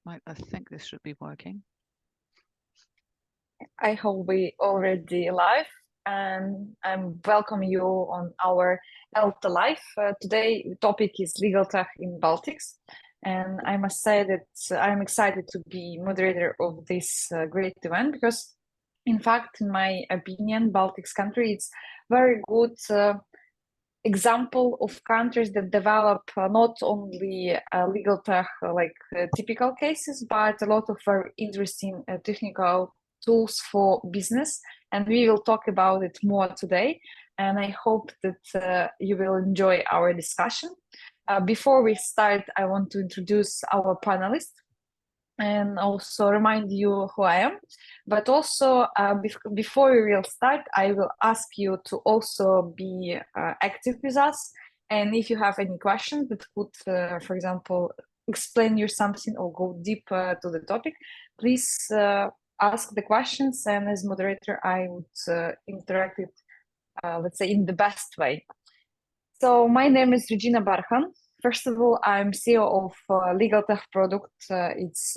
I think this should be working. I hope we already live, and I welcome you on our ELTA Live. Today topic is legal tech in Baltics, and I must say that I'm excited to be moderator of this great event because, in fact, in my opinion, Baltics country is very good example of countries that develop not only legal tech like typical cases, but a lot of very interesting technical tools for business. And we will talk about it more today. And I hope that you will enjoy our discussion. Before we start, I want to introduce our panelists and also remind you who I am. But also, before we will start, I will ask you to also be active with us. And if you have any questions that could, for example, explain you something or go deep to the topic, please ask the questions. And as moderator, I would interact it, let's say, in the best way. So my name is Regina Barchan. First of all, I'm CEO of Legal Tech Product. It's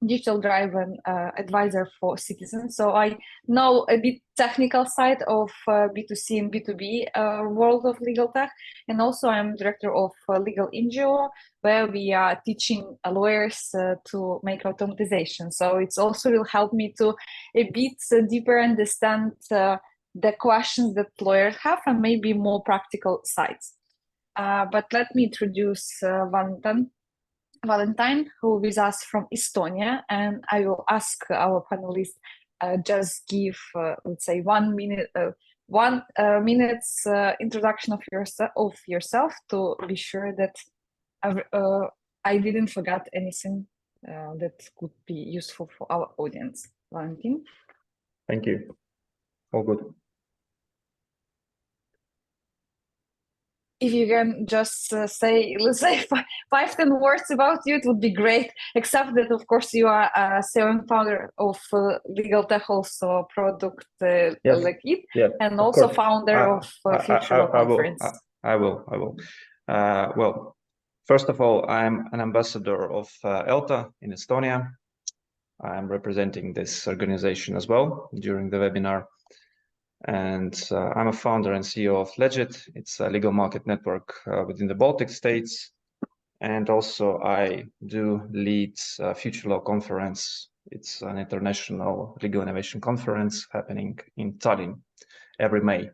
digital-driven advisor for citizens. So I know a bit technical side of B2C and B2B world of legal tech. And also I'm director of Legal NGO, where we are teaching lawyers to make automatization. So it's also will help me to a bit deeper understand the questions that lawyers have and maybe more practical sides. But let me introduce Valentin, who is with us from Estonia, and I will ask our panelists just give, let's say, 1 minute, minute's introduction of yourself to be sure that I didn't forget anything that could be useful for our audience. Valentin. Thank you. All good. If you can just say, let's say, 5-10 words about you, it would be great. Except that, of course, you are a CEO and founder of Legal Tech, also product LEGID, and also founder of Future Law Conference. I will. Well, first of all, I'm an ambassador of ELTA in Estonia. I'm representing this organization as well during the webinar. And I'm a founder and CEO of LEGID. It's a legal market network within the Baltic states. And also I do lead Future Law Conference. It's an international legal innovation conference happening in Tallinn every May.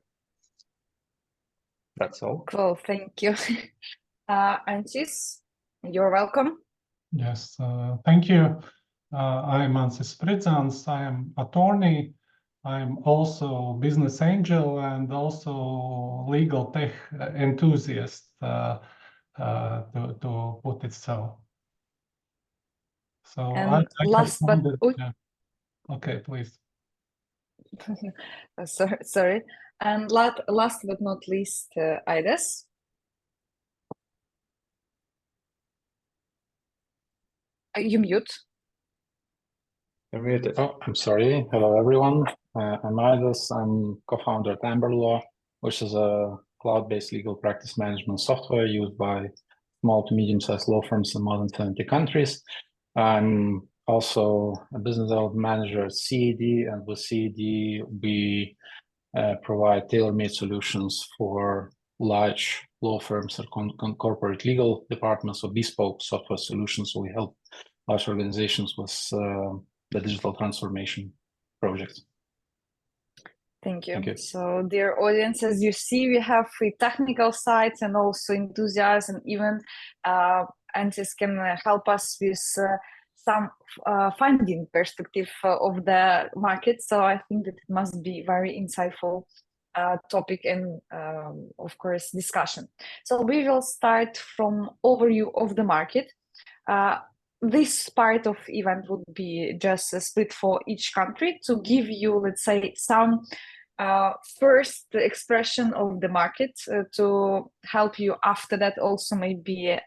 That's all. Cool, thank you. Ansis, you're welcome. Yes, thank you. I'm Ansis Spridzans. I am attorney. I'm also business angel and also legal tech enthusiast, to put it so. So and last but okay, please. Sorry. And last but not least, Aidas. You mute. You're muted. Oh, I'm sorry. Hello, everyone. I'm Aidas. I'm co-founder at Amberlo, which is a cloud-based legal practice management software used by small to medium-sized law firms in more than 20 countries. I'm also a business development manager at CAD, and with CAD, we provide tailor-made solutions for large law firms or corporate legal departments or bespoke software solutions. So we help large organizations with the digital transformation project. Thank you. So, dear audience, as you see, we have the technical sides and also enthusiasm, and even Ansis can help us with some funding perspective of the market. So I think that it must be very insightful topic and, of course, discussion. So we will start from overview of the market. This part of event would be just a split for each country to give you, let's say, some first expression of the market to help you after that also maybe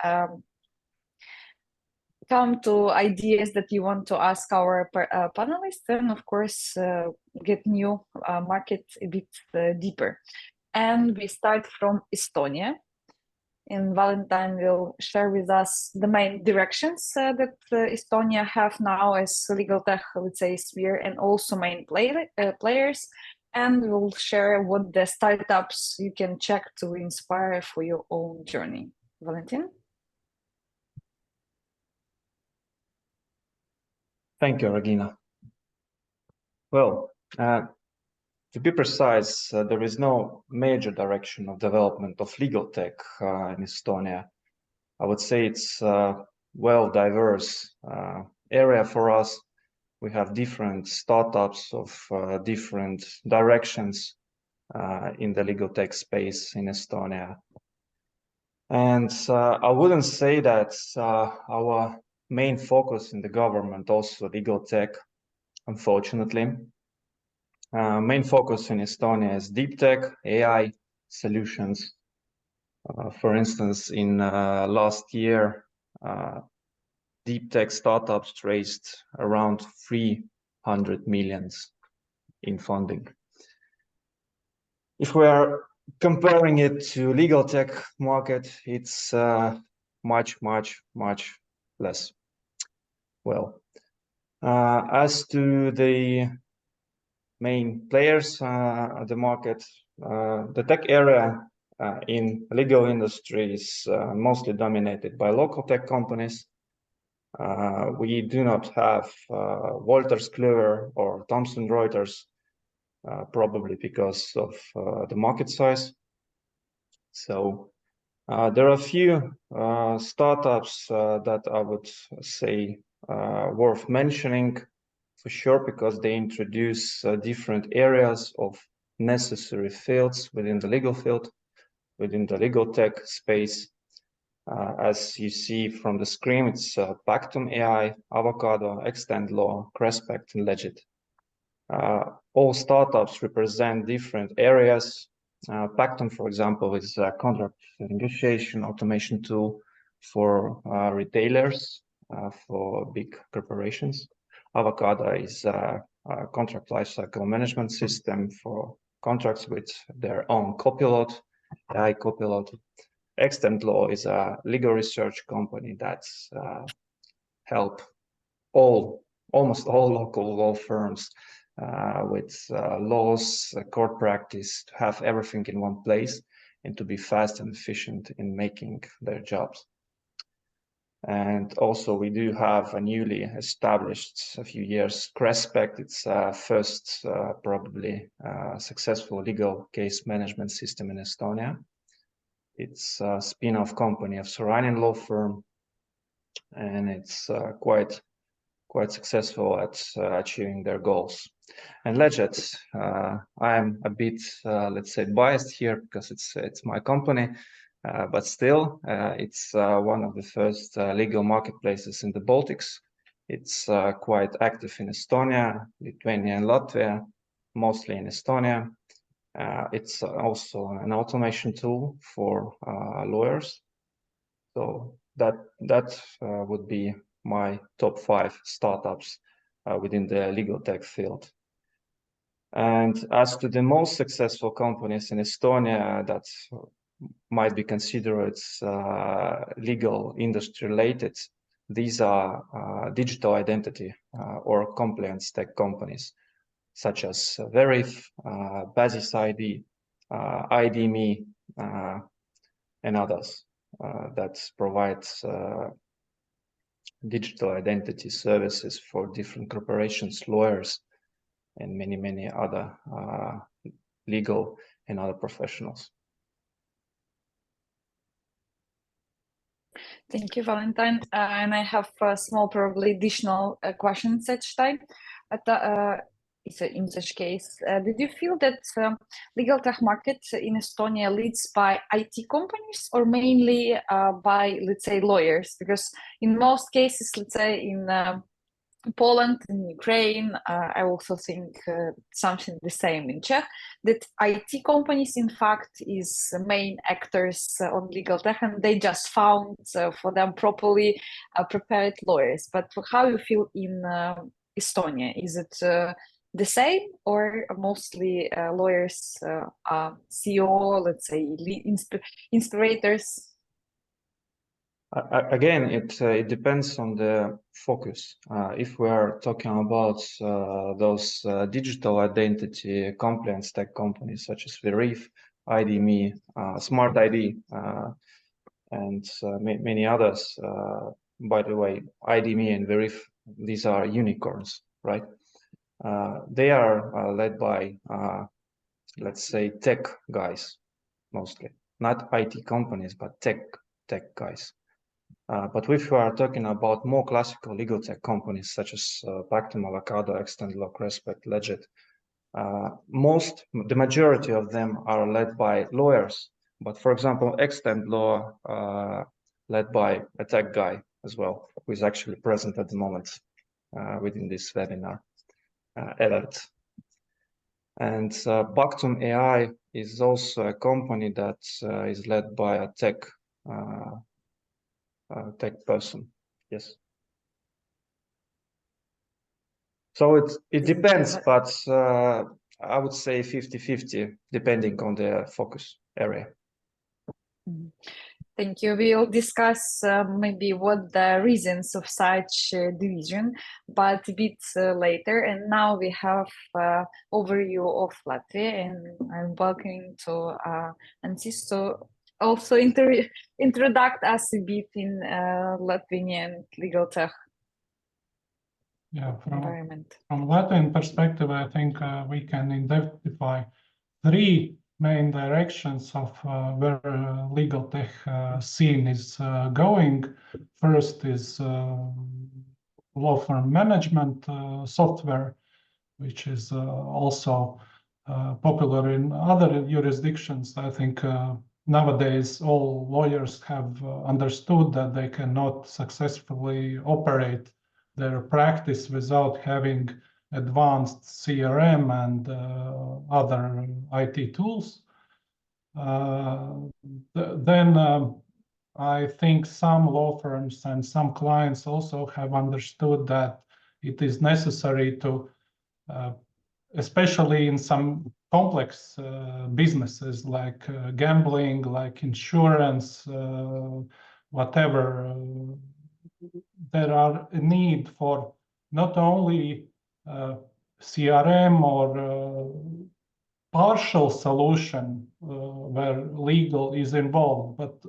come to ideas that you want to ask our panelists and of course get new market a bit deeper. And we start from Estonia. and Valentin will share with us the main directions that Estonia have now as legal tech, let's say, sphere, and also main players. And we'll share what the startups you can check to inspire for your own journey. Valentin? Thank you, Regina. Well, to be precise, there is no major direction of development of legal tech in Estonia. I would say it's a well-diverse area for us. We have different startups of different directions in the legal tech space in Estonia. And I wouldn't say that our main focus in the government also legal tech, unfortunately. Main focus in Estonia is deep tech, AI solutions. For instance, in last year, deep tech startups raised around 300 million in funding. If we are comparing it to legal tech market, it's much less. Well, as to the main players at the market, the tech area in legal industry is mostly dominated by local tech companies. We do not have Wolters Kluwer or Thomson Reuters, probably because of the market size. So there are a few startups that I would say worth mentioning for sure, because they introduce different areas of necessary fields within the legal field, within the legal tech space. As you see from the screen, it's Pactum AI, Avocado, Extendlaw, Crespect, and LEGID. All startups represent different areas. Pactum, for example, is a contract negotiation automation tool for retailers, for big corporations. Avocado is a contract lifecycle management system for contracts with their own copilot, AI copilot. Extendlaw is a legal research company that help almost all local law firms with laws, court practice, to have everything in one place and to be fast and efficient in making their jobs. And also we do have a newly established a few years Crespect. It's first probably successful legal case management system in Estonia. It's a spin-off company of Sorainen law firm, and it's quite successful at achieving their goals. And LEGID, I am a bit, let's say, biased here because it's my company, but still, it's one of the first legal marketplaces in the Baltics. It's quite active in Estonia, Lithuania, and Latvia, mostly in Estonia. It's also an automation tool for lawyers. So that would be my top 5 startups within the legal tech field. And as to the most successful companies in Estonia that might be considered legal industry related, these are digital identity or compliance tech companies, such as Verif, Basis ID, ID.me, and others that provide digital identity services for different corporations, lawyers, and many other legal and other professionals. Thank you, Valentin. And I have a small, probably additional question such time. In such case, did you feel that legal tech market in Estonia leads by IT companies or mainly by, let's say, lawyers? Because in most cases, let's say in Poland, in Ukraine, I also think something the same in Czech, that IT companies, in fact, is main actors on legal tech, and they just found for them properly prepared lawyers. But how you feel in Estonia? Is it the same, or mostly lawyers, CEO, let's say, inspirators? Again, it depends on the focus. If we are talking about those digital identity compliance tech companies such as Verif, ID.me, Smart ID, and many others. By the way, ID.me and Verif, these are unicorns, right? They are led by, let's say, tech guys, mostly. Not IT companies, but tech guys. But if we are talking about more classical legal tech companies such as Pactum, Avocado, Extendlaw, Respect, LEGID, the majority of them are led by lawyers. But for example, Extendlaw led by a tech guy as well, who is actually present at the moment within this webinar, Elert. And Pactum AI is also a company that is led by a tech person. Yes. So it depends, but I would say 50-50, depending on the focus area. Thank you. We'll discuss maybe what the reasons of such division, but a bit later. And now we have overview of Latvia, and I'm welcoming to Ansis to also introduce us a bit in Latvian legal tech environment. From Latvian perspective, I think we can identify three main directions of where legal tech scene is going. First is law firm management software, which is also popular in other jurisdictions. I think nowadays all lawyers have understood that they cannot successfully operate their practice without having advanced CRM and other IT tools. Then I think some law firms and some clients also have understood that it is necessary to, especially in some complex businesses like gambling, like insurance, whatever, there are a need for not only CRM or partial solution where legal is involved, but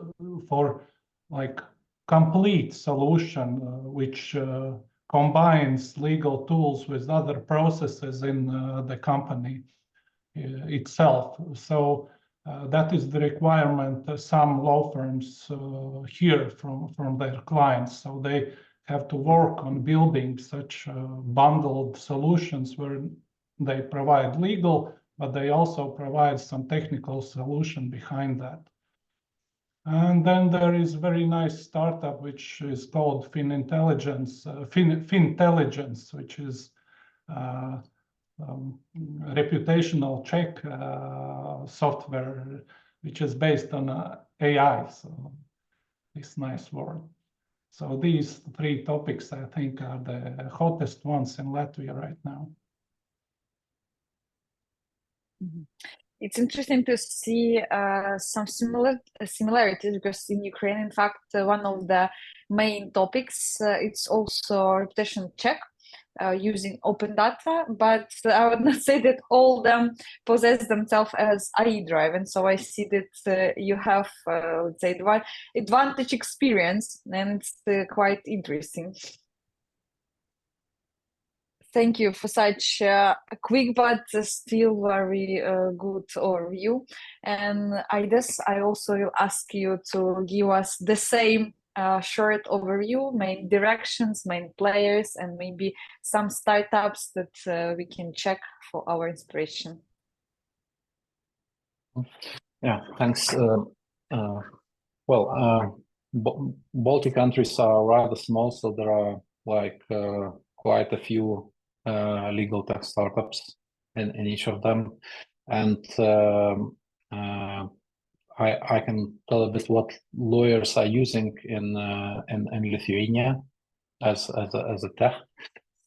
for like complete solution which combines legal tools with other processes in the company itself. So that is the requirement some law firms hear from their clients. So they have to work on building such bundled solutions where they provide legal, but they also provide some technical solution behind that. And then there is a very nice startup which is called Fintelligence, which is reputational check software, which is based on AI. So this nice word. So these three topics, I think, are the hottest ones in Latvia right now. It's interesting to see some similarities, because in Ukraine, in fact, one of the main topics, it's also reputation check using open data, but I would not say that all them possess themselves as AI driven. So I see that you have, let's say, advantage experience, and it's quite interesting. Thank you for such a quick but still very good overview. And Aidas, I also will ask you to give us the same short overview, main directions, main players, and maybe some startups that we can check for our inspiration. Yeah, thanks. Baltic countries are rather small, so there are like quite a few legal tech startups in each of them, and I can tell a bit what lawyers are using in Lithuania as a tech.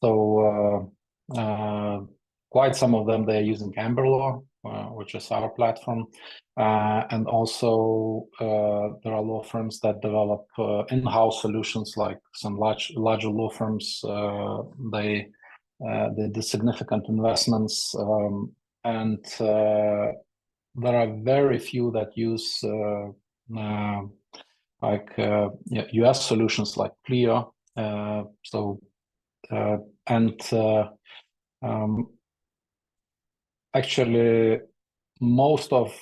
So quite some of them, they're using Amberlo, which is our platform. And also there are law firms that develop in-house solutions, like some larger law firms. They did significant investments, and there are very few that use US solutions like Clio. Actually, most of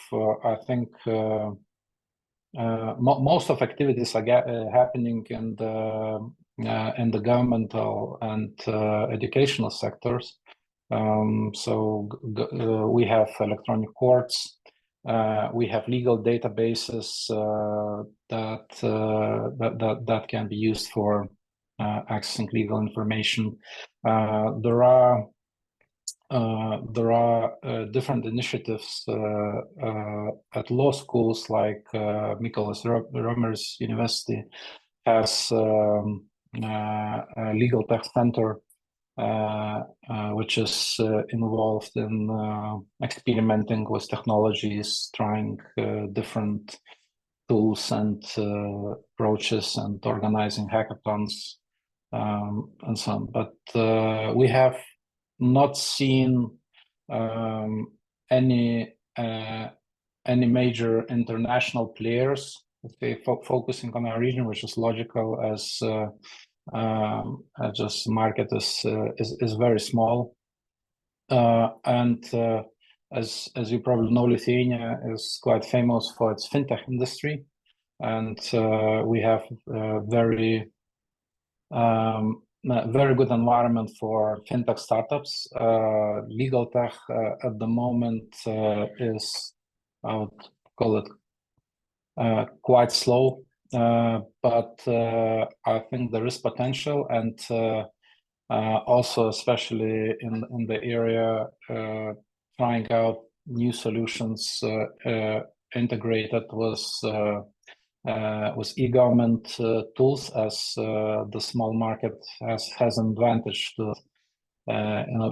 I think most of activities are happening in the governmental and educational sectors. We have electronic courts, we have legal databases that can be used for accessing legal information. There are different initiatives at law schools, like Mykolas Romeris University has a legal tech center, which is involved in experimenting with technologies, trying different tools and approaches, and organizing hackathons and so on. But we have not seen any major international players, focusing on our region, which is logical, as just market is very small, and as you probably know, Lithuania is quite famous for its fintech industry, and we have very good environment for fintech startups. Legal tech at the moment is, I would call it, quite slow, but I think there is potential, and also especially in the area trying out new solutions integrated with e-government tools, as the small market has an advantage to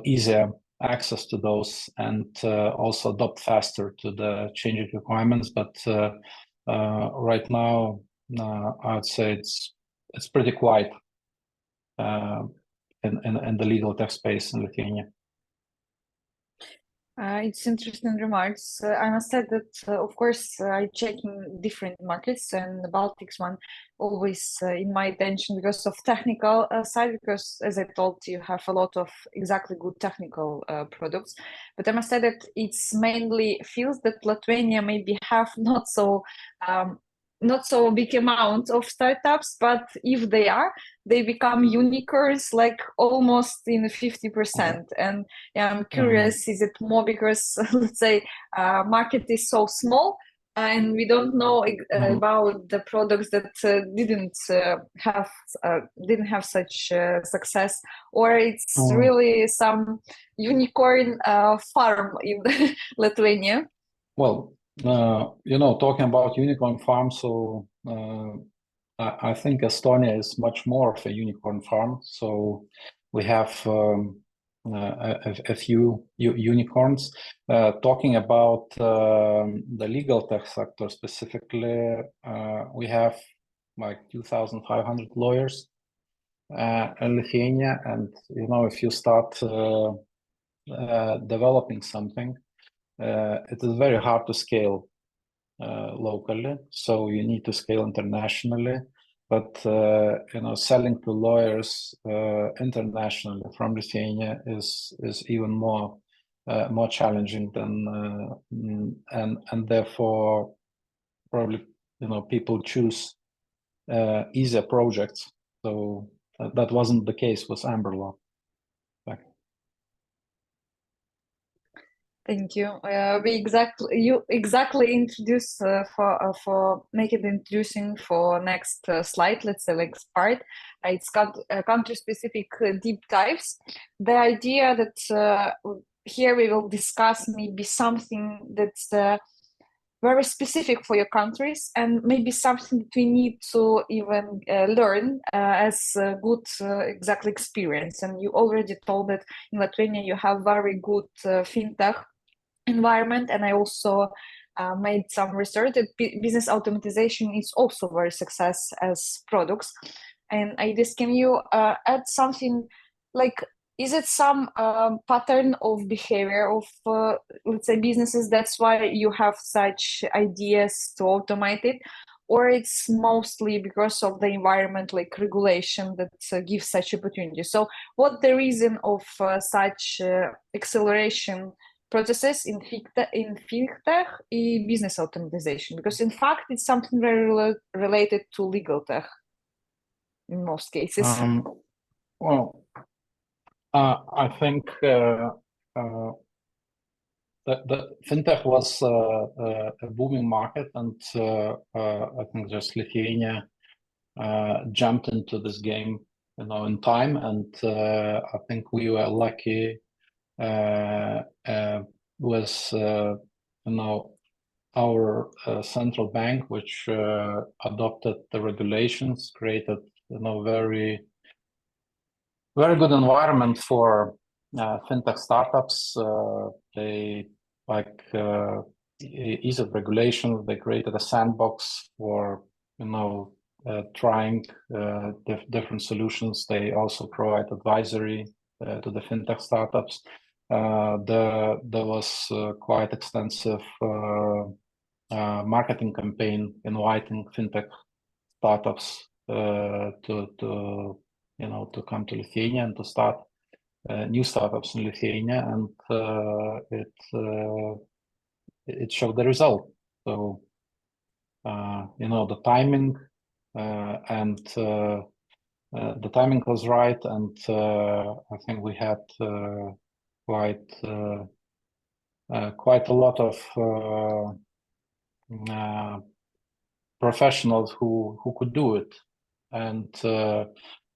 easier access to those, and also adopt faster to the changing requirements. But right now, I would say it's pretty quiet in the legal tech space in Lithuania. It's interesting remarks. I must say that, of course, I check in different markets, and the Baltics one always in my attention because of technical side, because as I told you, have a lot of exactly good technical products. But I must say that it's mainly feels that Lithuania maybe have not so big amount of startups, but if they become unicorns, like almost in 50%. And yeah, I'm curious, is it more because let's say market is so small and we don't know about the products that didn't have such success, or it's really some unicorn farm in Lithuania? Well, talking about unicorn farm, so I think Estonia is much more of a unicorn farm. So we have a few unicorns. Talking about the legal tech sector specifically, we have like 2,500 lawyers in Lithuania, and if you start developing something, it is very hard to scale locally, so you need to scale internationally. But selling to lawyers internationally from Lithuania is even more challenging than and therefore probably people choose easier projects. So that wasn't the case with Amberlo. Thank you. You exactly introduce for make it introducing for next slide. Let's say next part. It's got country specific deep dives. The idea that here we will discuss maybe something that's very specific for your countries, and maybe something that we need to even learn as a good exactly experience. And you already told that in Lithuania you have very good fintech environment, and I also made some research that business automatization is also very success as products. And Aidas, can you add something like, is it some pattern of behavior of, let's say, businesses? That's why you have such ideas to automate it, or it's mostly because of the environment, like regulation, that gives such opportunity? So, what the reason of such acceleration processes in FinTech business automatization? Because in fact, it's something very related to legal tech in most cases. Well, I think the fintech was a booming market, and I think just Lithuania jumped into this game, in time, and I think we were lucky with our central bank, which adopted the regulations, created very very good environment for fintech startups. They ease of regulations. They created a sandbox for trying different solutions. They also provide advisory to the fintech startups. There was quite extensive marketing campaign inviting fintech startups to come to Lithuania and to start new startups in Lithuania, and it showed the result. So the timing and the timing was right, and I think we had quite a lot of professionals who could do it, and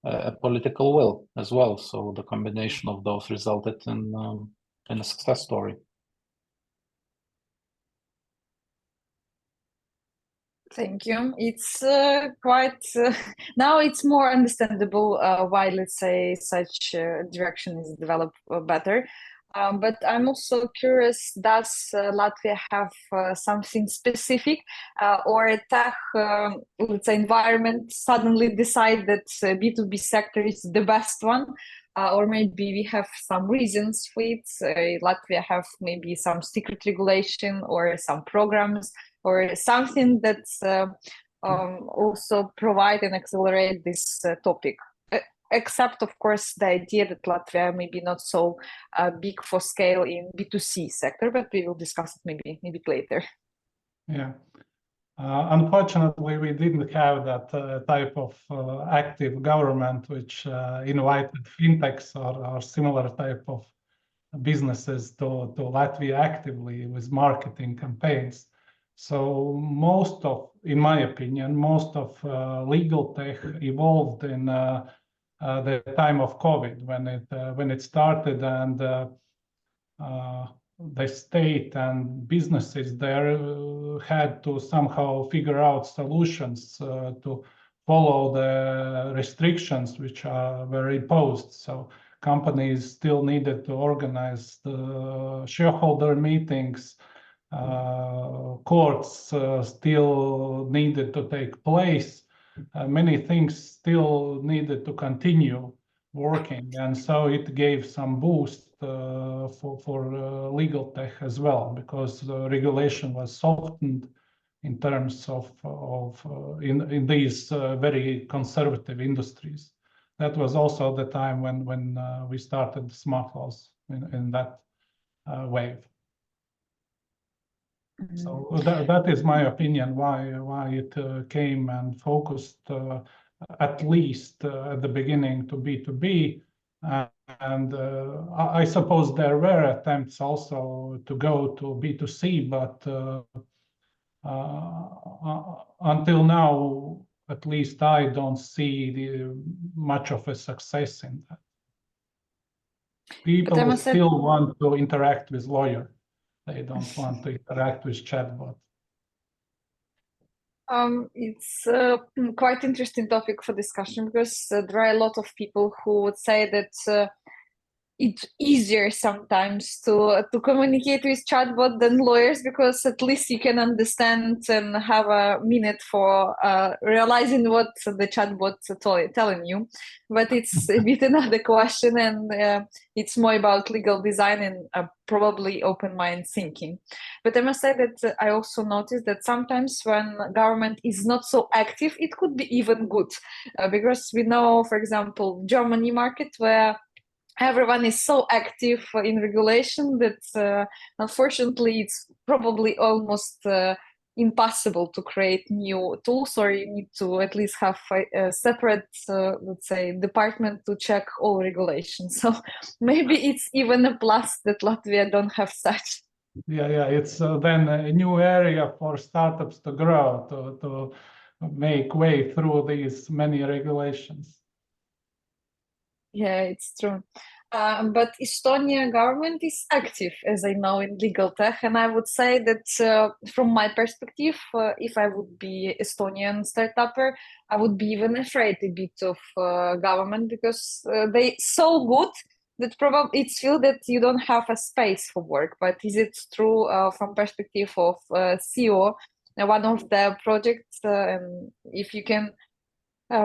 a political will as well. So the combination of those resulted in a success story. Thank you. It's quite now it's more understandable why, let's say, such direction is developed better. But I'm also curious, does Latvia have something specific, or a tech, let's say, environment suddenly decide that B2B sector is the best one? Or maybe we have some reasons for it. Latvia have maybe some secret regulation or some programs or something that's also provide and accelerate this topic. Except, of course, the idea that Latvia maybe not so big for scale in B2C sector, but we will discuss it maybe later. Yeah. Unfortunately, we didn't have that type of active government which invited fintechs or similar type of businesses to Latvia actively with marketing campaigns. So in my opinion, most of legal tech evolved in the time of COVID when it started, and the state and businesses there had to somehow figure out solutions to follow the restrictions which were imposed. So companies still needed to organize the shareholder meetings. Courts still needed to take place. Many things still needed to continue working, and so it gave some boost for legal tech as well, because the regulation was softened in terms of in these very conservative industries. That was also the time when we started SmartLaws in that wave. So that is my opinion why it came and focused at least at the beginning to B2B, and I suppose there were attempts also to go to B2C, but until now, at least I don't see much of a success in that. People still want to interact with lawyers. They don't want to interact with chatbot. It's quite interesting topic for discussion, because there are a lot of people who would say that it's easier sometimes to communicate with chatbot than lawyers, because at least you can understand and have a minute for realizing what the chatbot's telling you. But it's a bit another question, and it's more about legal design and probably open mind thinking. But I must say that I also noticed that sometimes when government is not so active, it could be even good, because we know, for example, Germany market, where everyone is so active in regulation that unfortunately it's probably almost impossible to create new tools, or you need to at least have a separate, let's say, department to check all regulations. So maybe it's even a plus that Latvia don't have such. Yeah, it's then a new area for startups to grow, to make way through these many regulations. Yeah, it's true. But Estonia government is active, as I know, in legal tech, and I would say that from my perspective, if I would be Estonian startupper, I would be even afraid a bit of government, because they so good that probably it's feel that you don't have a space for work. But is it true from perspective of CEO? One of the projects, and if you can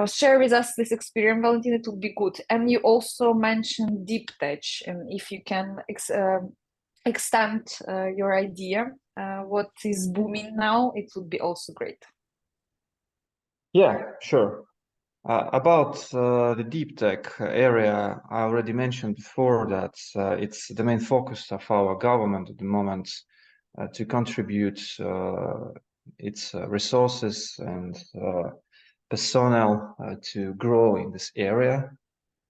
share with us this experience, Valentin, it would be good. And you also mentioned deep tech, and if you can extend your idea, what is booming now, it would be also great. Yeah, sure. About the deep tech area, I already mentioned before that it's the main focus of our government at the moment to contribute its resources and personnel to grow in this area.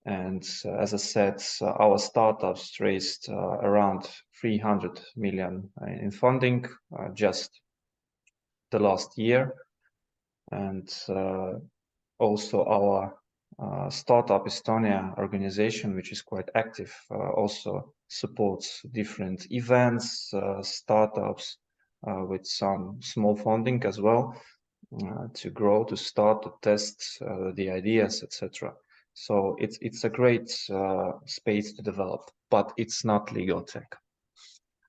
And as I said, our startups raised around 300 million in funding just the last year. And also our Startup Estonia organization, which is quite active, also supports different events, startups with some small funding as well, to grow, to start, to test the ideas, etc. So it's a great space to develop, but it's not legal tech,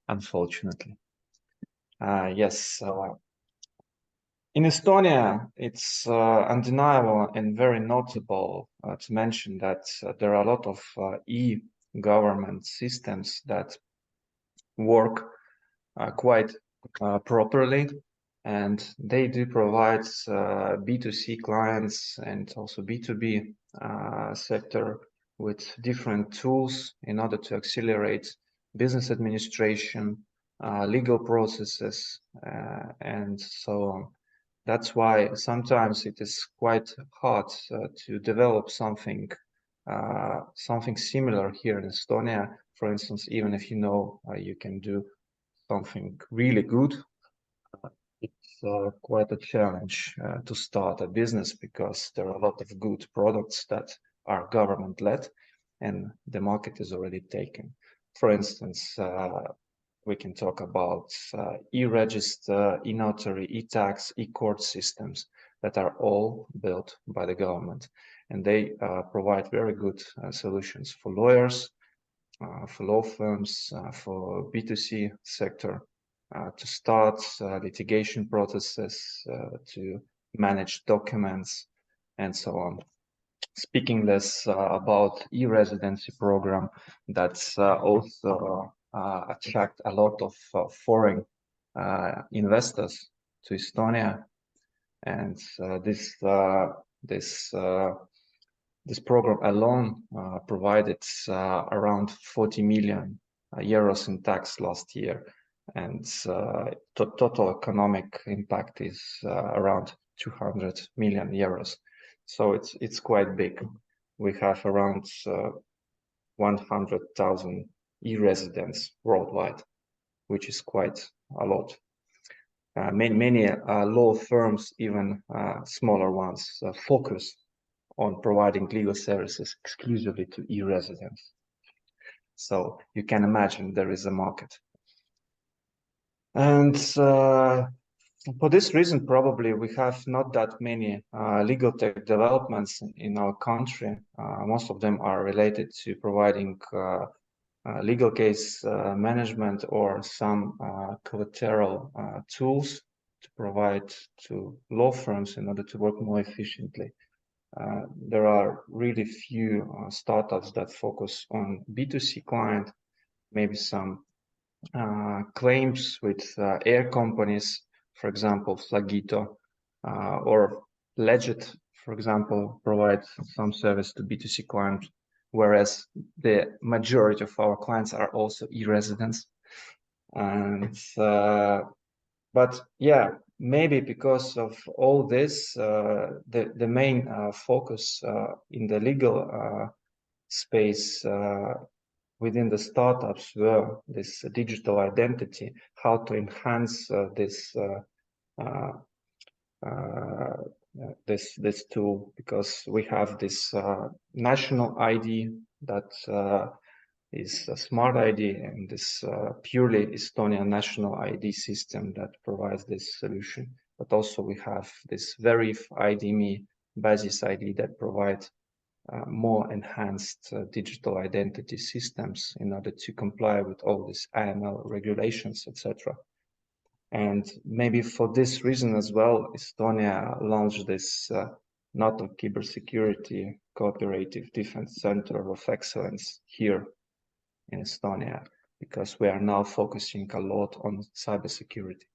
unfortunately. Yes. In Estonia, it's undeniable and very notable to mention that there are a lot of e-government systems that work quite properly, and they do provide B2C clients and also B2B sector with different tools in order to accelerate business administration, legal processes, and so on. That's why sometimes it is quite hard to develop something similar here in Estonia. For instance, even if you know you can do something really good, it's quite a challenge to start a business, because there are a lot of good products that are government-led and the market is already taken. For instance, we can talk about e-register, e-notary, e-tax, e-court systems that are all built by the government, and they provide very good solutions for lawyers, for law firms, for B2C sector, to start litigation processes, to manage documents, and so on. Speaking less about e-residency program, that's also attract a lot of foreign investors to Estonia, and this program alone provided around 40 million euros in tax last year, and total economic impact is around 200 million euros. So it's quite big. We have around 100,000 e-residents worldwide, which is quite a lot. Many law firms, even smaller ones, focus on providing legal services exclusively to e-residents. So you can imagine there is a market. And for this reason, probably we have not that many legal tech developments in our country. Most of them are related to providing legal case management or some collateral tools to provide to law firms in order to work more efficiently. There are really few startups that focus on B2C client, maybe some claims with air companies, for example, Flagito, or LEGID, for example, provide some service to B2C clients, whereas the majority of our clients are also e-residents. And but yeah, maybe because of all this, the main focus in the legal space within the startups were this digital identity, how to enhance this tool, because we have this national ID that is a smart ID, and this purely Estonian national ID system that provides this solution. But also we have this Verif ID.me basis ID that provides more enhanced digital identity systems in order to comply with all these AML regulations, etc. And maybe for this reason as well, Estonia launched this NATO Cybersecurity Cooperative Defense Center of Excellence here in Estonia, because we are now focusing a lot on cybersecurity.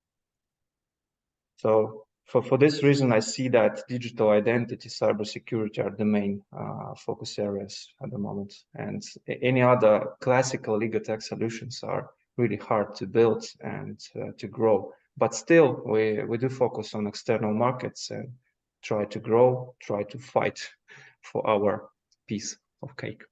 So for this reason, I see that digital identity, cybersecurity are the main focus areas at the moment. And any other classical legal tech solutions are really hard to build and to grow. But still, we do focus on external markets and try to grow, try to fight for our piece of cake.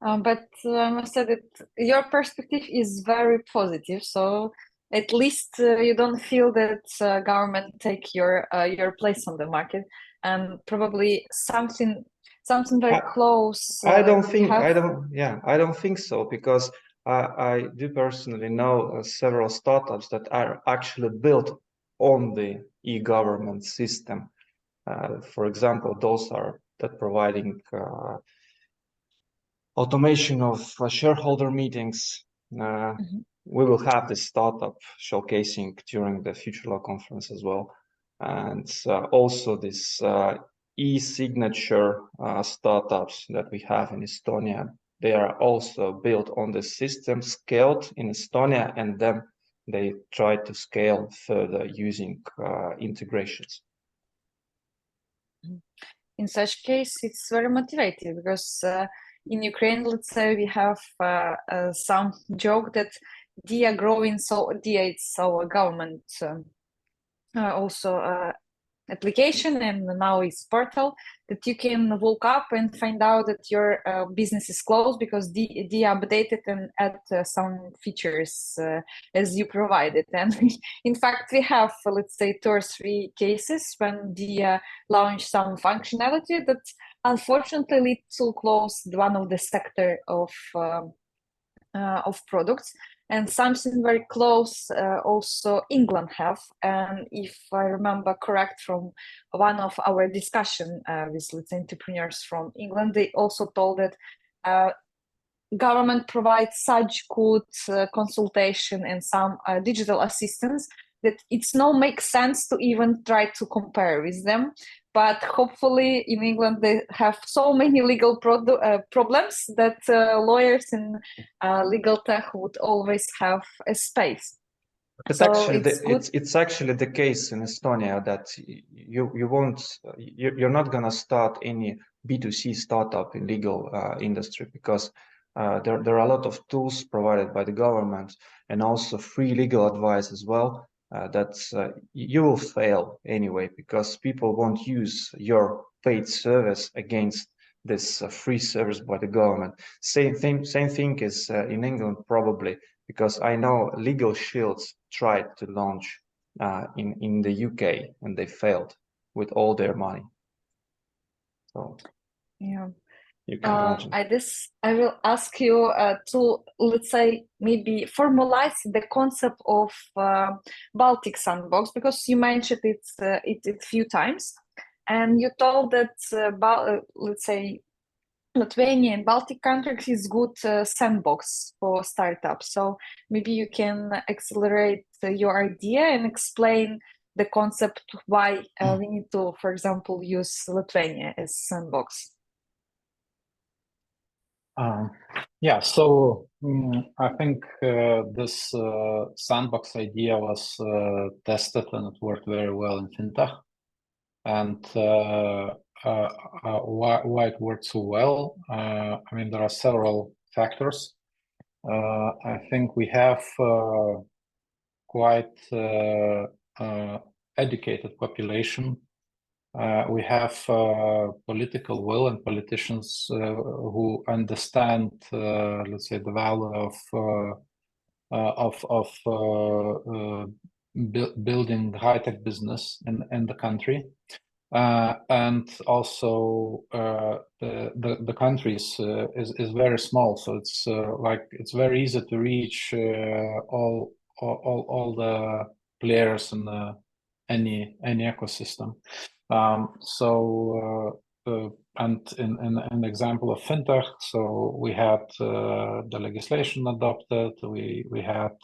But I must say that your perspective is very positive. So at least you don't feel that government take your place on the market, and probably something very close. I don't think so, because I do personally know several startups that are actually built on the e-government system. For example, those are providing automation of shareholder meetings. We will have this startup showcasing during the Future Law Conference as well. And also this e-signature startups that we have in Estonia, they are also built on the system, scaled in Estonia, and then they try to scale further using integrations. In such case, it's very motivating, because in Ukraine, let's say, we have some joke that DIA growing, so DIA is our government also application, and now it's portal that you can look up and find out that your business is closed because DIA updated and add some features as you provided. And in fact, we have, let's say, 2 or 3 cases when DIA launched some functionality that unfortunately lead to close one of the sector of products. And something very close also England have. And if I remember correct from one of our discussion with, let's say, entrepreneurs from England, they also told that government provides such good consultation and some digital assistance that it's no make sense to even try to compare with them. But hopefully in England, they have so many legal problems that lawyers in legal tech would always have a space. It's so actually it's actually the case in Estonia that you're not gonna start any B2C startup in legal industry, because there are a lot of tools provided by the government and also free legal advice as well. That you will fail anyway, because people won't use your paid service against this free service by the government. Same thing is in England probably, because I know Legal Shields tried to launch in the UK and they failed with all their money. So yeah. You can imagine. I will ask you to, let's say, maybe formalize the concept of Baltic sandbox, because you mentioned it a few times, and you told that let's say Lithuania and Baltic countries is good sandbox for startups. So maybe you can accelerate your idea and explain the concept why we need to, for example, use Lithuania as sandbox. Yeah, so I think this sandbox idea was tested and it worked very well in fintech. And why it worked so well? I mean, there are several factors. I think we have quite educated population. We have political will and politicians who understand, let's say, the value of building high-tech business in the country. And also the country is very small, so it's it's very easy to reach all the players in any ecosystem. And in an example of fintech, so we had the legislation adopted. We had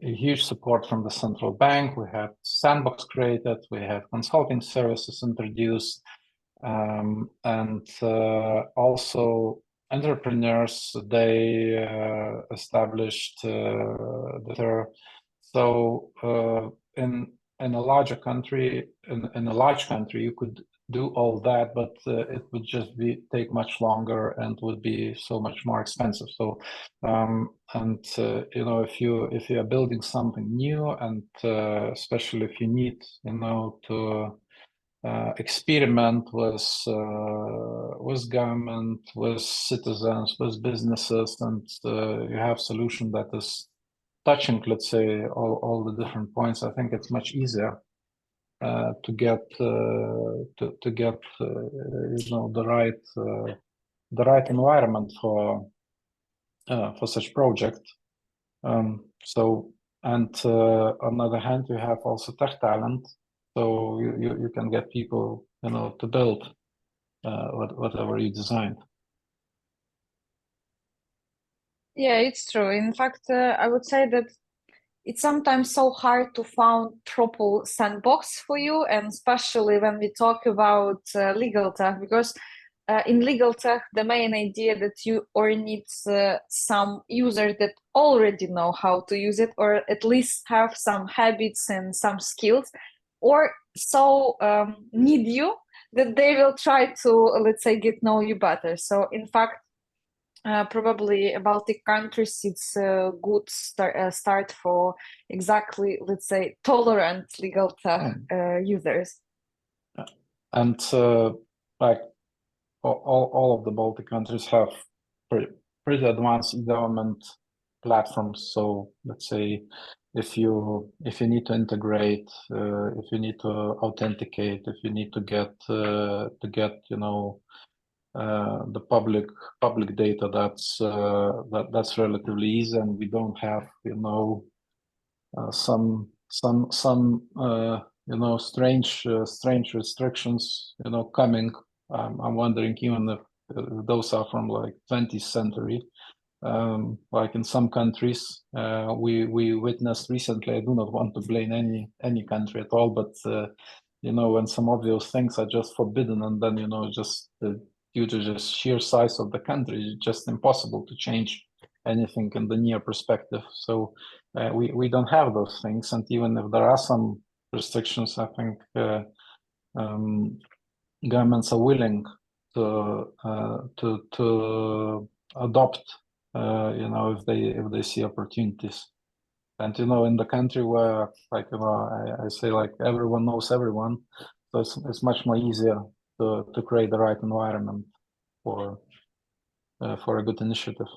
huge support from the central bank. We had sandbox created. We had consulting services introduced, and also entrepreneurs. They established in a larger country, in a large country, you could do all that, but it would just take much longer and would be so much more expensive. So, if you are building something new, and especially if you need, to experiment with government, with citizens, with businesses, and you have solution that is touching, let's say, all the different points, I think it's much easier to get the right environment for such project. So, and on the other hand, you have also tech talent, so you can get people to build whatever you designed. Yeah, it's true. In fact, I would say that it's sometimes so hard to find proper sandbox for you, and especially when we talk about legal tech, because in legal tech, the main idea that you already need some users that already know how to use it, or at least have some habits and some skills, or so need you that they will try to, let's say, get know you better. So in fact, probably Baltic countries, it's a good start for exactly, let's say, tolerant legal tech users. And like all of the Baltic countries have pretty advanced government platforms. So let's say if you need to integrate, if you need to authenticate, if you need to get the public data, that's relatively easy, and we don't have some strange restrictions coming. I'm wondering even if those are from like 20th century. Like in some countries, we witnessed recently. I do not want to blame any country at all, but when some obvious things are just forbidden, and then just due to the sheer size of the country, it's just impossible to change anything in the near perspective. So we don't have those things, and even if there are some restrictions, I think governments are willing to adopt, if they see opportunities. And in the country where, like, I say, like, everyone knows everyone, so it's much more easier to create the right environment for a good initiative.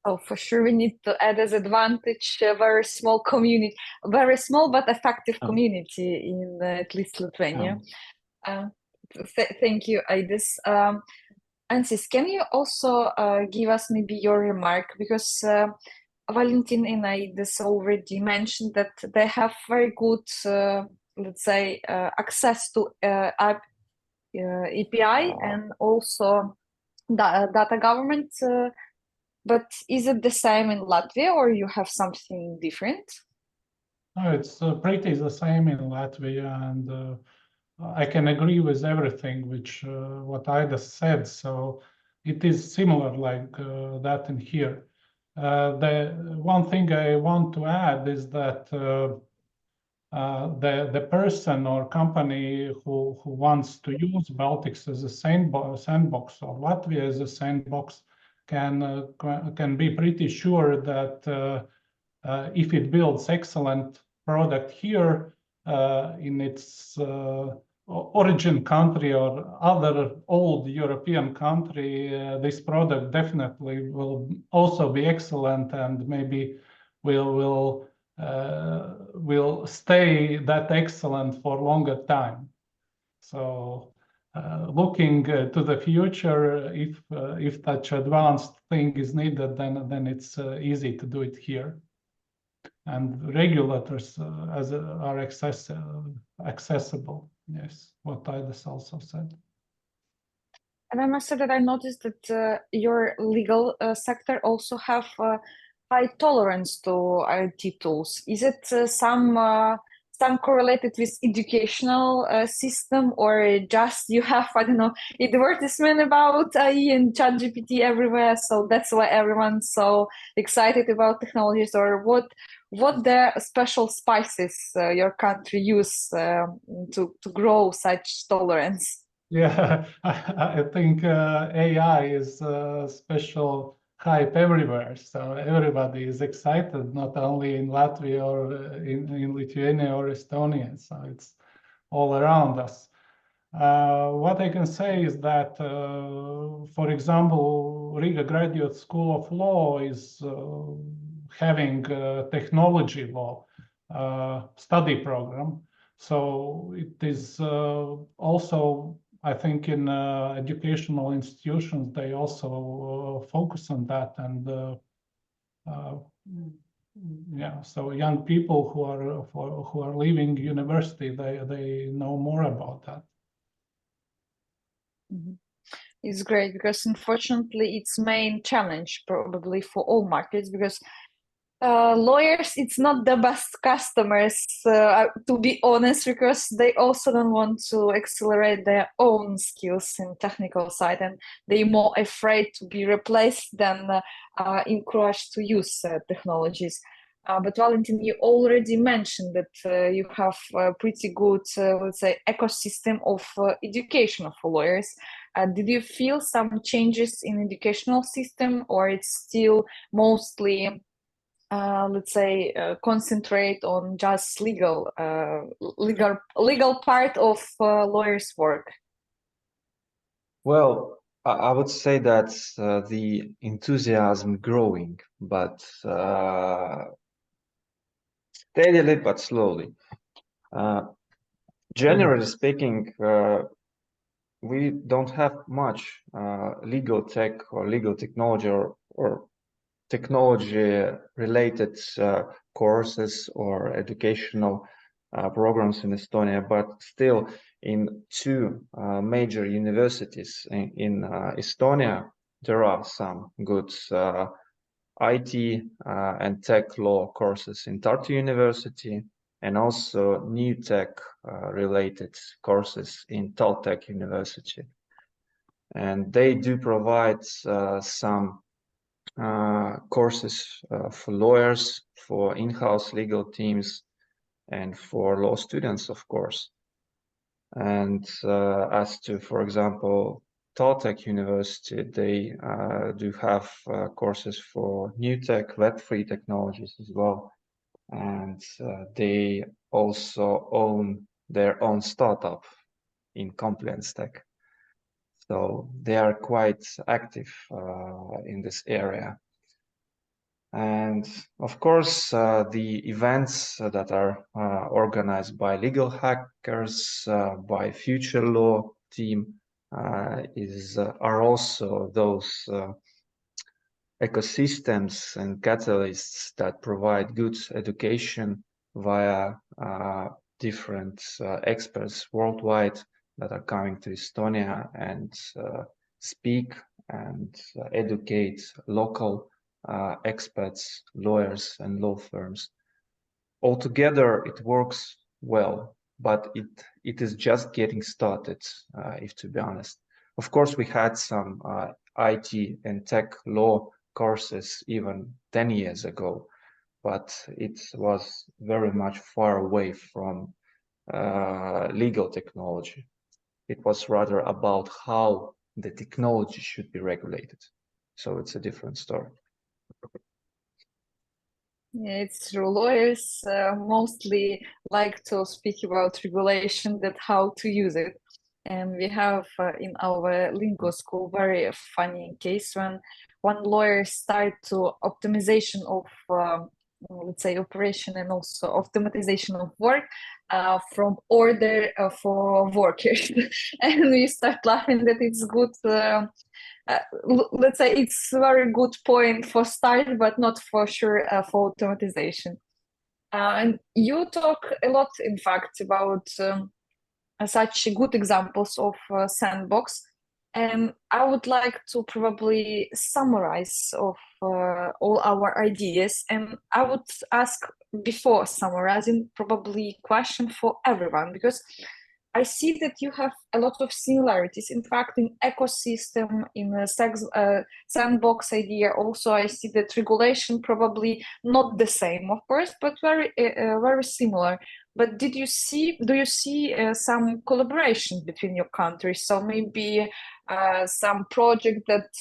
Oh, for sure, we need to add as advantage a very small community, very small but effective community in at least Lithuania. Thank you, Aidas. Ansis, can you also give us maybe your remark, because Valentin and Aidas already mentioned that they have very good let's say, access to API and also data government. But is it the same in Latvia, or you have something different? No, it's pretty the same in Latvia, and I can agree with everything which what Aidas said. So it is similar like that in here. The one thing I want to add is that the person or company who wants to use Baltics as a sandbox or Latvia as a sandbox can be pretty sure that if it builds excellent product here in its origin country or other old European country, this product definitely will also be excellent and maybe will stay that excellent for longer time. So looking to the future, if such advanced thing is needed, then it's easy to do it here. And regulators are accessible. Yes, what Aidas also said. And I must say that I noticed that your legal sector also have high tolerance to IT tools. Is it some correlated with educational system, or just you have, I don't know, advertisement about AI and ChatGPT everywhere, so that's why everyone's so excited about technologies? Or what the special spices your country use to grow such tolerance? Yeah, I think AI is special hype everywhere. So everybody is excited, not only in Latvia or in Lithuania or Estonia. So it's all around us. What I can say is that, for example, Riga Graduate School of Law is having a technology law study program. So it is also, I think, in educational institutions, they also focus on that. And yeah, so young people who are leaving university, they know more about that. It's great, because unfortunately it's main challenge probably for all markets, because lawyers, it's not the best customers, to be honest, because they also don't want to accelerate their own skills in technical side, and they're more afraid to be replaced than encouraged to use technologies. But Valentin, you already mentioned that you have a pretty good, let's say, ecosystem of education for lawyers. Did you feel some changes in educational system, or it's still mostly let's say, concentrate on just legal part of lawyers' work? Well, I would say that the enthusiasm growing, but steadily but slowly. Generally speaking, we don't have much legal tech or legal technology or technology-related courses or educational programs in Estonia, but still in two major universities in Estonia, there are some good IT and tech law courses in Tartu University, and also new tech related courses in Talltech University. And they do provide some courses for lawyers, for in-house legal teams, and for law students, of course. And as to, for example, Talltech University, they do have courses for new tech, web-free technologies as well. And they also own their own startup in compliance tech. So they are quite active in this area. And of course, the events that are organized by legal hackers, by Future Law team, are also those ecosystems and catalysts that provide good education via different experts worldwide that are coming to Estonia and speak and educate local experts, lawyers, and law firms. Altogether, it works well, but it is just getting started, if to be honest. Of course, we had some IT and tech law courses even 10 years ago, but it was very much far away from legal technology. It was rather about how the technology should be regulated. So it's a different story. Yeah, it's true. Lawyers mostly like to speak about regulation, that how to use it. And we have in our lingo school very funny case when one lawyer started to optimization of let's say operation and also automatization of work from order for workers. And we start laughing that it's good let's say it's a very good point for start, but not for sure for automatization. And you talk a lot, in fact, about such good examples of sandbox. And I would like to probably summarize of all our ideas. And I would ask, before summarizing, probably question for everyone, because I see that you have a lot of similarities. In fact, in ecosystem, in a sandbox idea, also I see that regulation probably not the same, of course, but very similar. But do you see some collaboration between your countries? So maybe some project that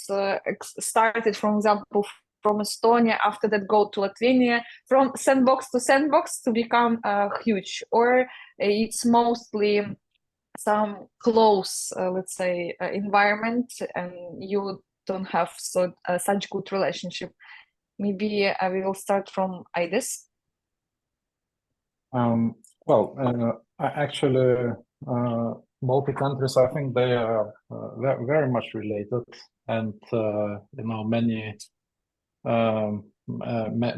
started, for example, from Estonia, after that go to Lithuania, from sandbox to sandbox to become huge, or it's mostly some close, let's say, environment, and you don't have such good relationship. Maybe I will start from Aidas. Actually, Baltic countries, I think they are very much related, and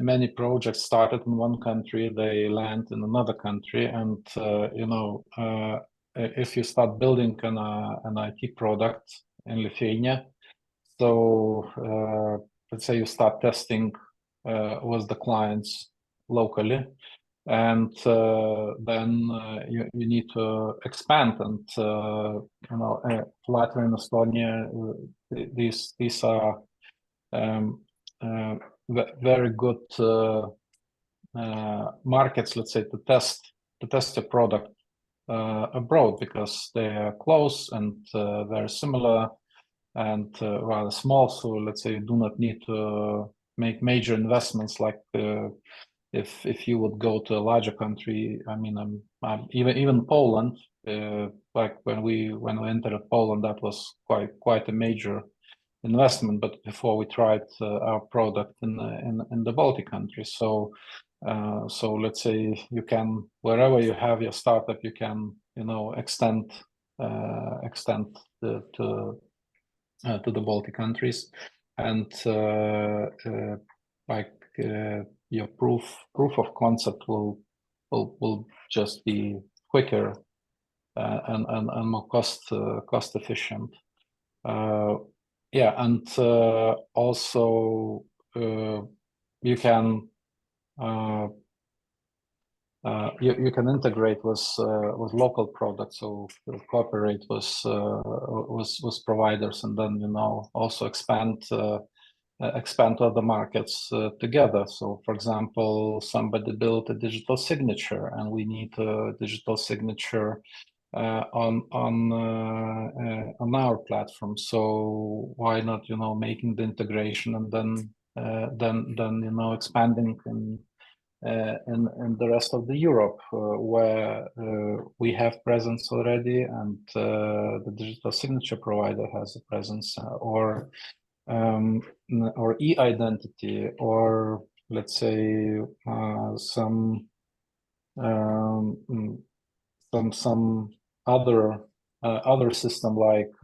many projects started in one country, they land in another country, and if you start building an IT product in Lithuania, so let's say you start testing with the clients locally, and then you need to expand, and Latvia and Estonia, these are very good markets, let's say, to test the product abroad, because they are close and very similar and rather small. So let's say you do not need to make major investments like if you would go to a larger country. I mean, even Poland, like when we entered Poland, that was quite a major investment. But before we tried our product in the Baltic countries, so let's say you can, wherever you have your startup, you can extend to the Baltic countries, and your proof of concept will just be quicker and more cost efficient. And also you can integrate with local products, so cooperate with providers, and then also expand to other markets together. So, for example, somebody built a digital signature, and we need a digital signature on our platform. So why not making the integration and then expanding in the rest of the Europe, where we have presence already, and the digital signature provider has a presence, or e-identity, or let's say some other system like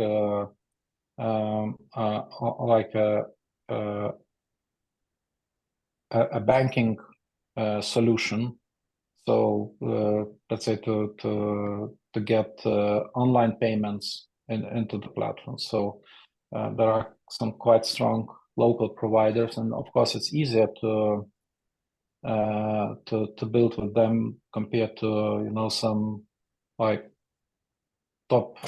a banking solution. So let's say to get online payments into the platform. So there are some quite strong local providers, and of course it's easier to build with them compared to some like top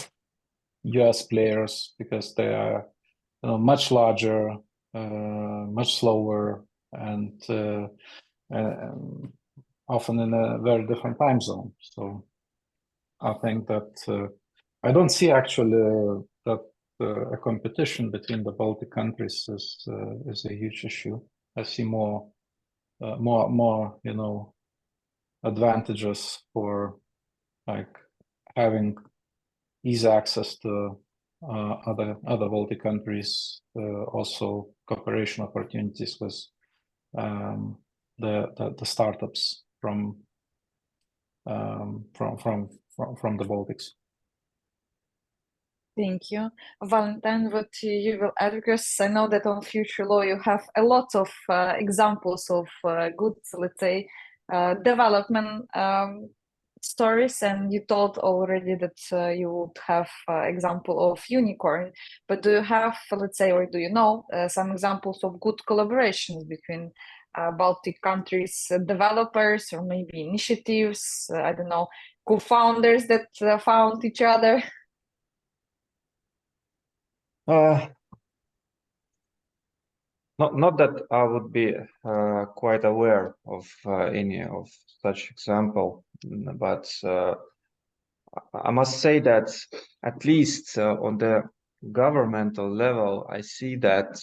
US players, because they are much larger, much slower, and often in a very different time zone. So I think that I don't see actually that a competition between the Baltic countries is a huge issue. I see more advantages for like having easy access to other Baltic countries, also cooperation opportunities with the startups from the Baltics. Thank you. Valentin, what you will add, because I know that on Future Law you have a lot of examples of good, let's say, development stories, and you told already that you would have example of unicorn, but do you have, let's say, or do you know some examples of good collaborations between Baltic countries, developers, or maybe initiatives, I don't know, co-founders that found each other? Not that I would be quite aware of any of such example, but I must say that at least on the governmental level, I see that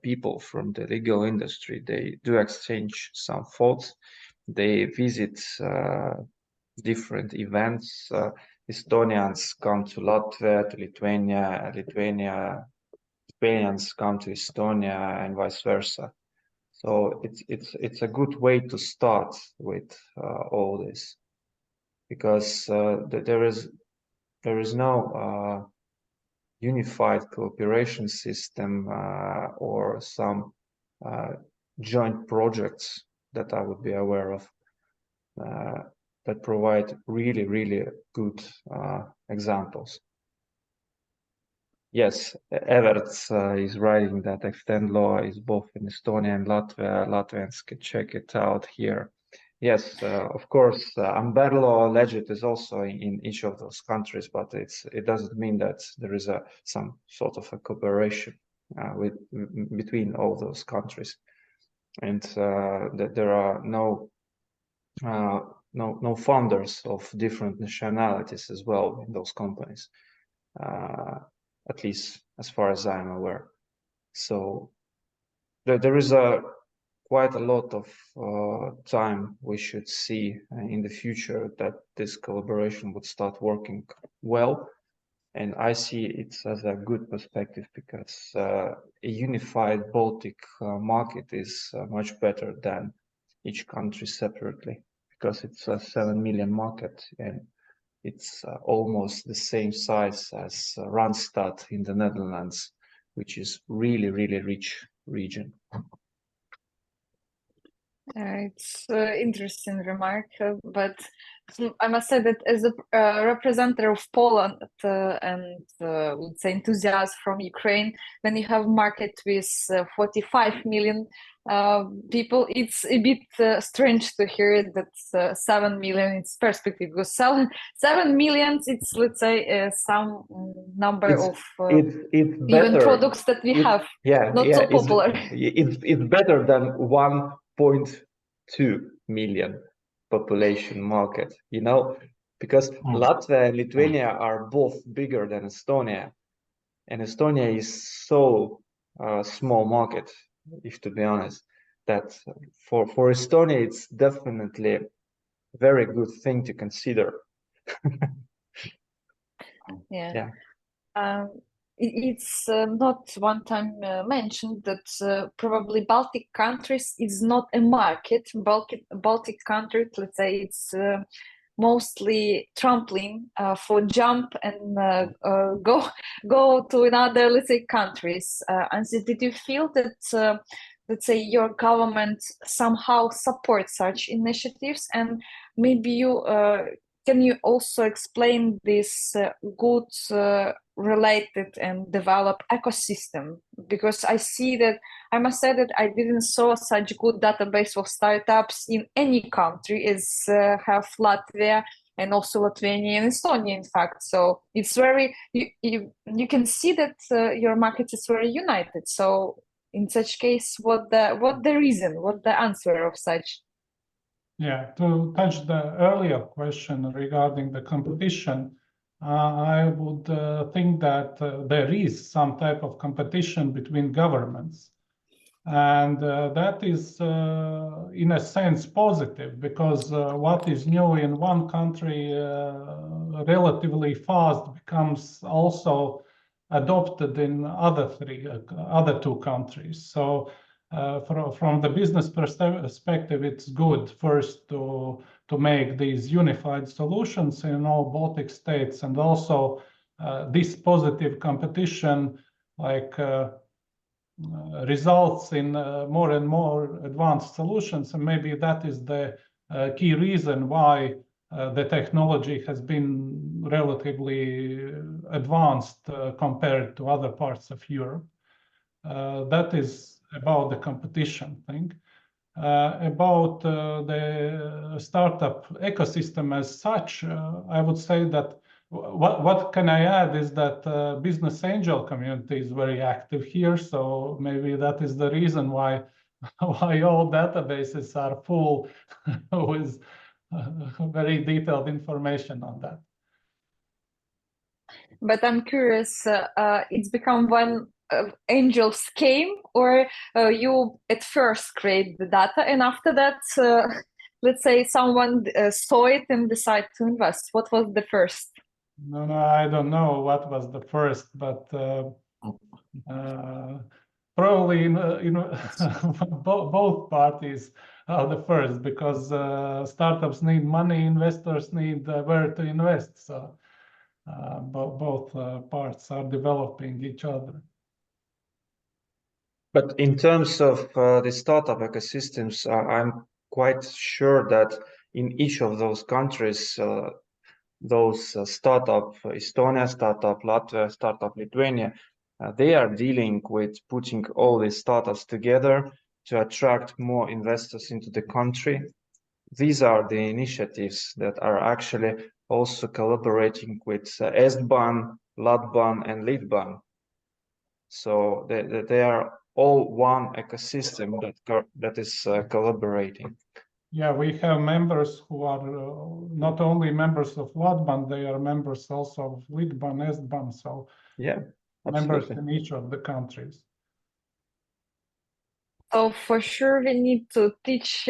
people from the legal industry, they do exchange some thoughts. They visit different events. Estonians come to Latvia, to Lithuania, Lithuanians come to Estonia, and vice versa. So it's a good way to start with all this, because there is no unified cooperation system or some joint projects that I would be aware of that provide really good examples. Yes, Everts is writing that technlogy is both in Estonia and Latvia. Latvians can check it out here. Yes, of course, Amberlo LEGID is also in each of those countries, but it doesn't mean that there is some sort of a cooperation between all those countries, and that there are no founders of different nationalities as well in those companies. At least as far as I'm aware. So there is quite a lot of time we should see in the future that this collaboration would start working well. And I see it as a good perspective, because a unified Baltic market is much better than each country separately, because it's a 7 million market, and it's almost the same size as Randstad in the Netherlands, which is really rich region. It's an interesting remark, but I must say that as a representative of Poland and let's say enthusiast from Ukraine, when you have a market with 45 million people, it's a bit strange to hear that 7 million is perspective, because 7 million, it's, let's say, some number of it's even better. products that we have, not so popular. It's better than 1.2 million population market, because Latvia and Lithuania are both bigger than Estonia, and Estonia is so small market, if to be honest, that for Estonia it's definitely a very good thing to consider. Yeah. It's not one time mentioned that probably Baltic countries is not a market. Baltic countries, let's say, it's mostly trampoline for jump and go to another, let's say, countries. Ansis, did you feel that let's say, your government somehow supports such initiatives, and maybe you can you also explain this good related and develop ecosystem? Because I see that, I must say that I didn't saw such good database of startups in any country as have Latvia and also Lithuania and Estonia, in fact. So it's very, you can see that your market is very united. So in such case, what the reason, what the answer of such? Yeah, to touch the earlier question regarding the competition, I would think that there is some type of competition between governments. And that is, in a sense, positive, because what is new in one country relatively fast becomes also adopted in other two countries. So from the business perspective, it's good first to make these unified solutions in all Baltic states, and also this positive competition, like results in more and more advanced solutions, and maybe that is the key reason why the technology has been relatively advanced compared to other parts of Europe. That is about the competition thing. About the startup ecosystem as such, I would say that what can I add is that business angel community is very active here. So maybe that is the reason why all databases are full with very detailed information on that. But I'm curious, it's become one angels came, or you at first create the data and after that, let's say someone saw it and decided to invest. What was the first? No, I don't know what was the first, but probably both parties are the first, because startups need money, investors need where to invest. So both parts are developing each other. But in terms of the startup ecosystems, I'm quite sure that in each of those countries, those startup Estonia, startup Latvia, startup Lithuania, they are dealing with putting all these startups together to attract more investors into the country. These are the initiatives that are actually also collaborating with Estban, Latban, and Litban. So they are all one ecosystem that is collaborating. Yeah, we have members who are not only members of Latban, they are members also of Litban, Estban, so yeah, members absolutely. in each of the countries. So for sure, we need to teach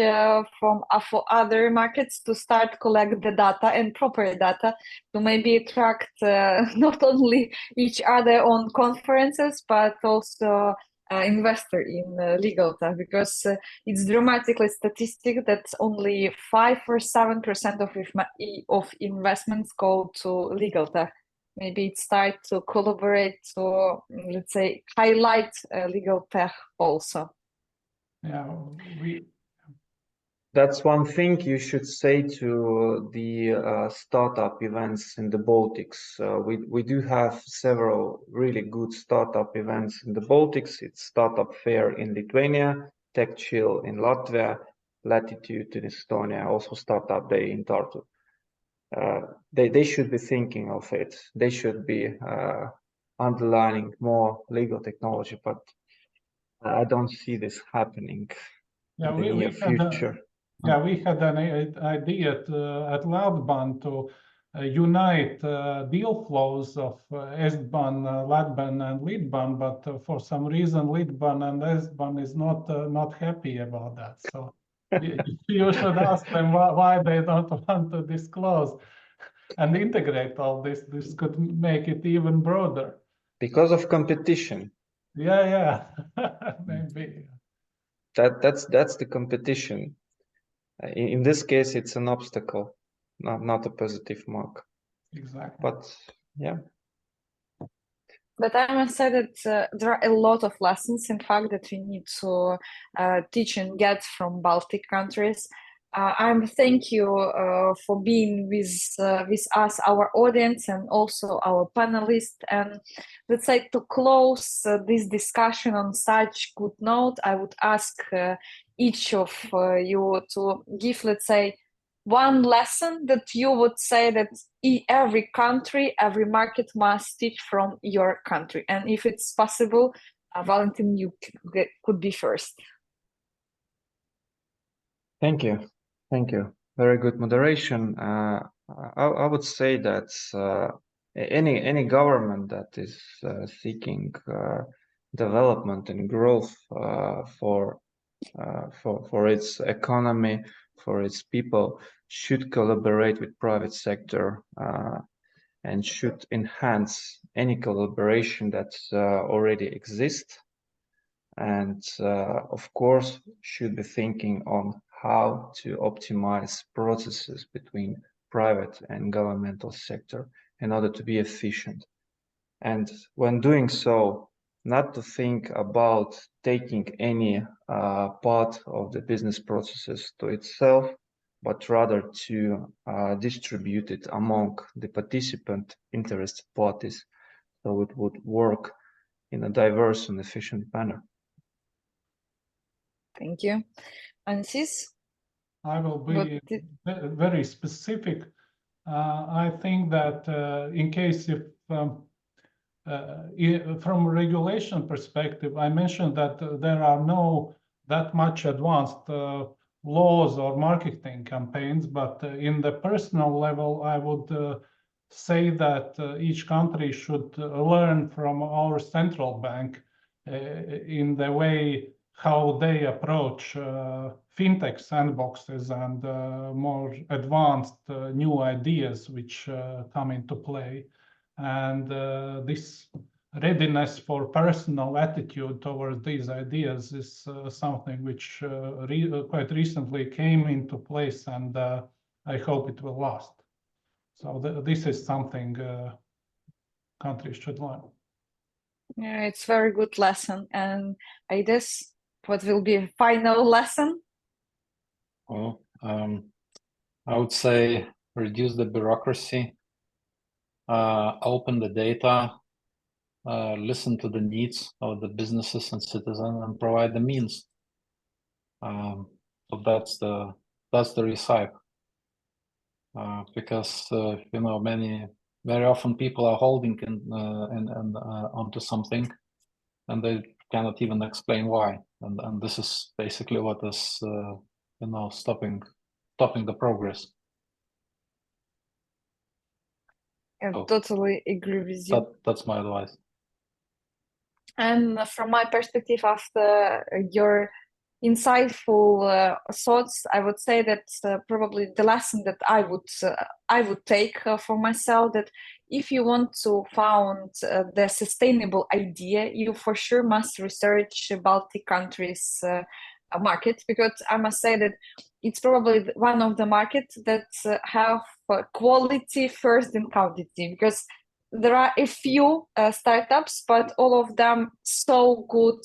for other markets to start collect the data and proper data to maybe attract not only each other on conferences, but also investor in legaltech, because it's dramatically statistic that only 5 or 7% of investments go to legaltech. Maybe it's time to collaborate to, let's say, highlight legaltech also. Yeah, That's one thing you should say to the startup events in the Baltics. We do have several really good startup events in the Baltics. It's Startup Fair in Lithuania, Tech Chill in Latvia, Latitude in Estonia, also Startup Day in Tartu. They should be thinking of it. They should be underlining more legal technology, but I don't see this happening in the near future. We had an idea at Latban to unite deal flows of Estban, Latban, and Litban, but for some reason Litban and Estban is not happy about that. So you should ask them why they don't want to disclose and integrate all this. This could make it even broader. Because of competition. Yeah, maybe. That's the competition. In this case, it's an obstacle, not a positive mark. Exactly. But yeah. But I must say that there are a lot of lessons, in fact, that we need to teach and get from Baltic countries. Thank you for being with us, our audience, and also our panelists. And let's say to close this discussion on such good note, I would ask each of you to give, let's say, one lesson that you would say that every country, every market must teach from your country. And if it's possible, Valentin, you could be first. Thank you. Thank you. Very good moderation. I would say that any government that is seeking development and growth for its economy, for its people, should collaborate with private sector and should enhance any collaboration that already exists, and of course should be thinking on how to optimize processes between private and governmental sector in order to be efficient. And when doing so, not to think about taking any part of the business processes to itself, but rather to distribute it among the participant interested parties, so it would work in a diverse and efficient manner. Thank you. Ansis? I will be very specific. I think that in case if from a regulation perspective, I mentioned that there are no that much advanced laws or marketing campaigns, but in the personal level, I would say that each country should learn from our central bank in the way how they approach fintech sandboxes and more advanced new ideas which come into play. And this readiness for personal attitude towards these ideas is something which quite recently came into place, and I hope it will last. So this is something countries should learn. Yeah, it's a very good lesson. And Aidas, what will be a final lesson? Well, I would say reduce the bureaucracy, open the data, listen to the needs of the businesses and citizens, and provide the means. So that's the recipe. Because you know, very often people are holding onto something, and they cannot even explain why. And this is basically what is you know, stopping the progress. I totally agree with you. That's my advice. And from my perspective, after your insightful thoughts, I would say that probably the lesson that I would take for myself, that if you want to found the sustainable idea, you for sure must research Baltic countries' market, because I must say that it's probably one of the markets that have quality first in quantity, because there are a few startups, but all of them so good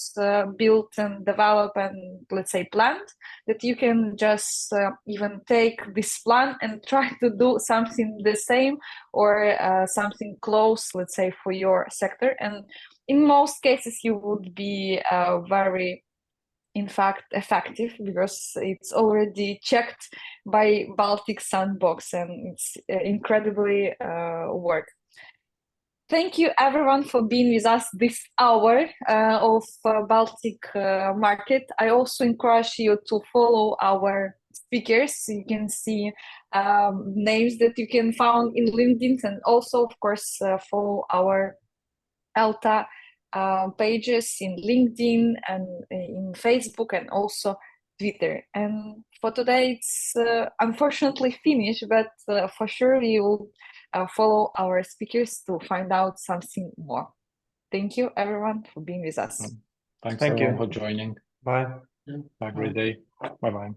built and developed and, let's say, planned, that you can just even take this plan and try to do something the same or something close, let's say, for your sector. And in most cases, you would be very, in fact, effective, because it's already checked by Baltic Sandbox, and it's incredibly work. Thank you everyone for being with us this hour of Baltic market. I also encourage you to follow our speakers. You can see names that you can find in LinkedIn, and also, of course, follow our ELTA pages in LinkedIn and in Facebook and also Twitter. And for today, it's unfortunately finished, but for sure you will follow our speakers to find out something more. Thank you everyone for being with us. Thanks everyone for joining. Bye. Have a great day. Bye-bye.